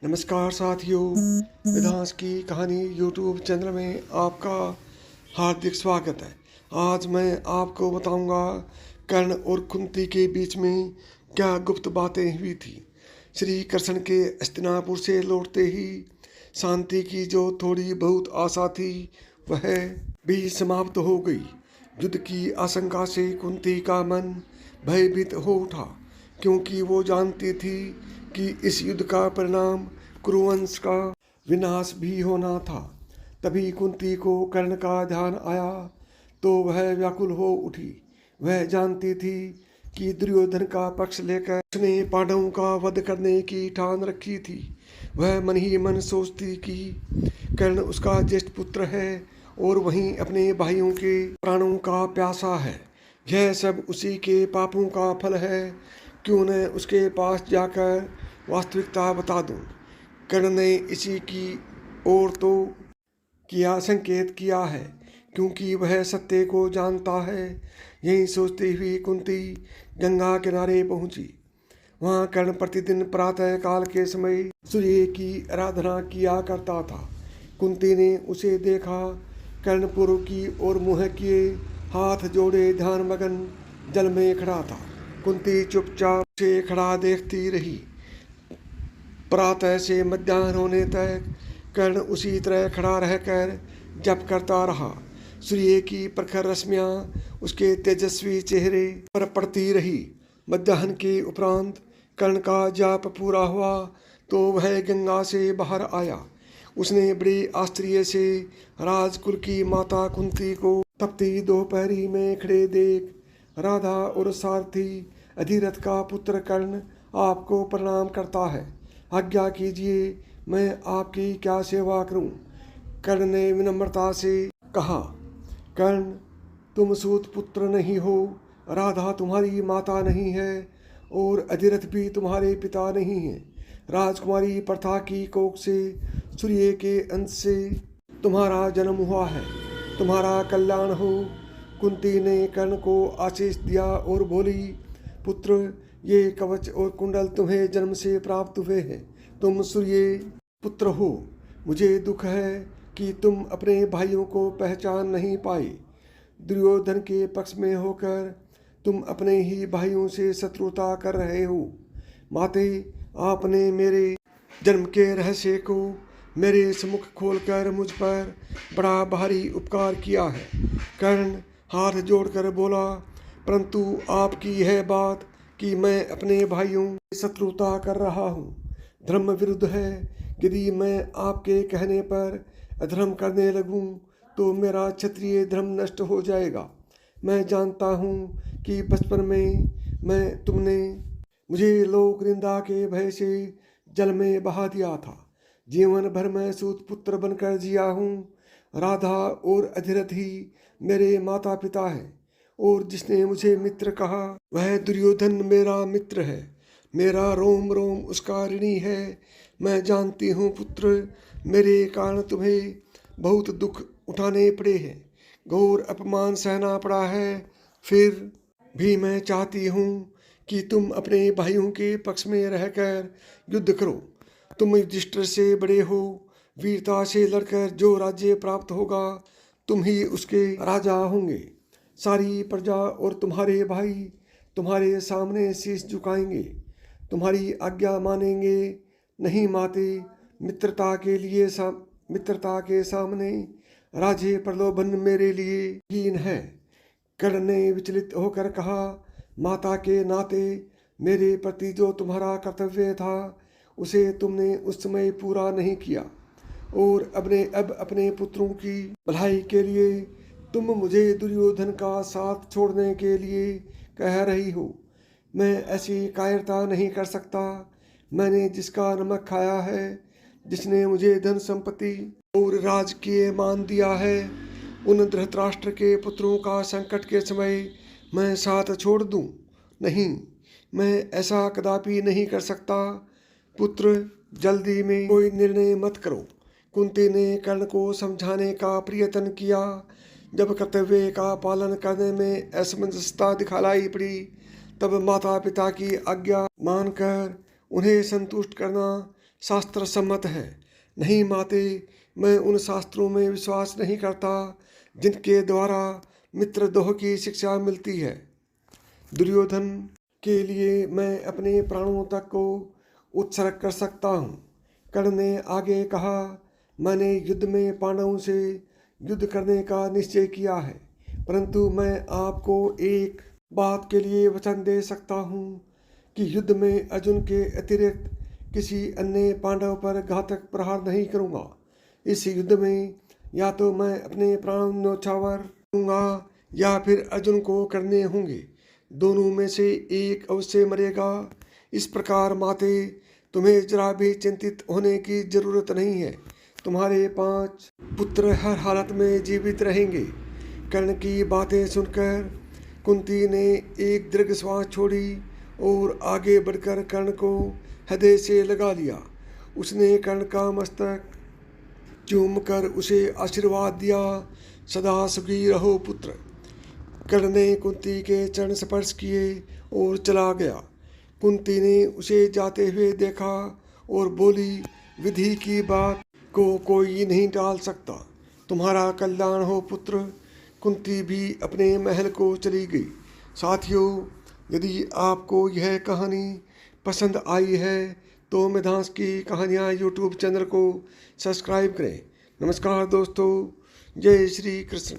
नमस्कार साथियों, वेदांश की कहानी यूट्यूब चैनल में आपका हार्दिक स्वागत है। आज मैं आपको बताऊंगा कर्ण और कुंती के बीच में क्या गुप्त बातें हुई थी। श्री कृष्ण के हस्तिनापुर से लौटते ही शांति की जो थोड़ी बहुत आशा थी वह भी समाप्त हो गई। युद्ध की आशंका से कुंती का मन भयभीत हो उठा, क्योंकि वो जानती थी कि इस युद्ध का परिणाम कुरुवंश का विनाश भी होना था। तभी कुंती को कर्ण का ध्यान आया तो वह व्याकुल हो उठी। वह जानती थी कि दुर्योधन का पक्ष लेकर उसने पांडवों का वध करने की ठान रखी थी। वह मन ही मन सोचती कि कर्ण उसका ज्येष्ठ पुत्र है और वहीं अपने भाइयों के प्राणों का प्यासा है। यह सब उसी के पापों का फल है। क्यों न उसके पास जाकर वास्तविकता बता दूं। कर्ण ने इसी की ओर तो किया संकेत किया है, क्योंकि वह सत्य को जानता है। यही सोचती हुई कुंती गंगा किनारे पहुंची। वहां कर्ण प्रतिदिन प्रातः काल के समय सूर्य की आराधना किया करता था। कुंती ने उसे देखा। कर्ण पूर्व की ओर मुँह किए हाथ जोड़े ध्यान मगन जल में खड़ा था। कुंती चुपचाप से खड़ा देखती रही। प्रातः से मध्याह्न होने तक कर्ण उसी तरह खड़ा रहकर जप करता रहा। सूर्य की प्रखर रश्मियाँ उसके तेजस्वी चेहरे पर पड़ती रही। मध्याह्न के उपरांत कर्ण का जाप पूरा हुआ तो वह गंगा से बाहर आया। उसने बड़े आश्चर्य से राजकुल की माता कुंती को तपती दोपहरी में खड़े देख, राधा और सारथी अधिरथ का पुत्र कर्ण आपको प्रणाम करता है। आज्ञा कीजिए, मैं आपकी क्या सेवा करूं? कर्ण ने विनम्रता से कहा। कर्ण, तुम सूत पुत्र नहीं हो, राधा तुम्हारी माता नहीं है और अधिरथ भी तुम्हारे पिता नहीं है। राजकुमारी प्रथा की कोख से सूर्य के अंश से तुम्हारा जन्म हुआ है। तुम्हारा कल्याण हो। कुंती ने कर्ण को आशीष दिया और बोली, पुत्र, ये कवच और कुंडल तुम्हें जन्म से प्राप्त हुए हैं। तुम सूर्य पुत्र हो। मुझे दुख है कि तुम अपने भाइयों को पहचान नहीं पाए। दुर्योधन के पक्ष में होकर तुम अपने ही भाइयों से शत्रुता कर रहे हो। माते, आपने मेरे जन्म के रहस्य को मेरे सम्मुख खोलकर मुझ पर बड़ा भारी उपकार किया है। कर्ण हाथ जोड़कर बोला, परंतु आपकी यह बात कि मैं अपने भाइयों से शत्रुता कर रहा हूँ धर्म विरुद्ध है। यदि मैं आपके कहने पर अधर्म करने लगूं तो मेरा क्षत्रिय धर्म नष्ट हो जाएगा। मैं जानता हूँ कि बचपन में तुमने मुझे लोक निंदा के भय से जल में बहा दिया था। जीवन भर मैं सूत पुत्र बनकर जिया हूँ। राधा और अधिरथ ही मेरे माता पिता हैं और जिसने मुझे मित्र कहा वह दुर्योधन मेरा मित्र है। मेरा रोम रोम उसका ऋणी है। मैं जानती हूँ पुत्र, मेरे कारण तुम्हें बहुत दुख उठाने पड़े हैं, घोर अपमान सहना पड़ा है। फिर भी मैं चाहती हूँ कि तुम अपने भाइयों के पक्ष में रहकर युद्ध करो। तुम युधिष्ठिर से बड़े हो। वीरता से लड़कर जो राज्य प्राप्त होगा तुम ही उसके राजा होंगे। सारी प्रजा और तुम्हारे भाई तुम्हारे सामने शीश झुकाएंगे, तुम्हारी आज्ञा मानेंगे। नहीं माते, मित्रता के सामने राज्य प्रलोभन मेरे लिए हीन है। कर्ण ने विचलित होकर कहा, माता के नाते मेरे प्रति जो तुम्हारा कर्तव्य था उसे तुमने उस समय पूरा नहीं किया और अब अपने पुत्रों की भलाई के लिए तुम मुझे दुर्योधन का साथ छोड़ने के लिए कह रही हो। मैं ऐसी कायरता नहीं कर सकता। मैंने जिसका नमक खाया है, जिसने मुझे धन संपत्ति और राजकीय मान दिया है, उन धृतराष्ट्र के पुत्रों का संकट के समय मैं साथ छोड़ दूं? नहीं, मैं ऐसा कदापि नहीं कर सकता। पुत्र, जल्दी में कोई निर्णय मत करो। कुंती ने कर्ण को समझाने का प्रयत्न किया। जब कर्तव्य का पालन करने में असमंजसता दिखलाई पड़ी तब माता पिता की आज्ञा मानकर उन्हें संतुष्ट करना शास्त्र सम्मत है। नहीं माते, मैं उन शास्त्रों में विश्वास नहीं करता जिनके द्वारा मित्रद्रोह की शिक्षा मिलती है। दुर्योधन के लिए मैं अपने प्राणों तक को उत्सर्ग कर सकता हूँ। कर्ण ने आगे कहा, मैंने युद्ध में पांडवों से युद्ध करने का निश्चय किया है, परंतु मैं आपको एक बात के लिए वचन दे सकता हूँ कि युद्ध में अर्जुन के अतिरिक्त किसी अन्य पांडव पर घातक प्रहार नहीं करूँगा। इस युद्ध में या तो मैं अपने प्राण न्यौछावर करूँगा या फिर अर्जुन को करने होंगे। दोनों में से एक अवश्य मरेगा। इस प्रकार माते, तुम्हें जरा भी चिंतित होने की जरूरत नहीं है। तुम्हारे 5 पुत्र हर हालत में जीवित रहेंगे। कर्ण की बातें सुनकर कुंती ने एक दीर्घ श्वास छोड़ी और आगे बढ़कर कर्ण को हृदय से लगा लिया। उसने कर्ण का मस्तक चूम कर उसे आशीर्वाद दिया, सदा सुखी रहो पुत्र। कर्ण ने कुंती के चरण स्पर्श किए और चला गया। कुंती ने उसे जाते हुए देखा और बोली, विधि की बात को कोई नहीं टाल सकता। तुम्हारा कल्याण हो पुत्र। कुंती भी अपने महल को चली गई। साथियों, यदि आपको यह कहानी पसंद आई है तो मिधांस की कहानियाँ यूट्यूब चैनल को सब्सक्राइब करें। नमस्कार दोस्तों, जय श्री कृष्ण।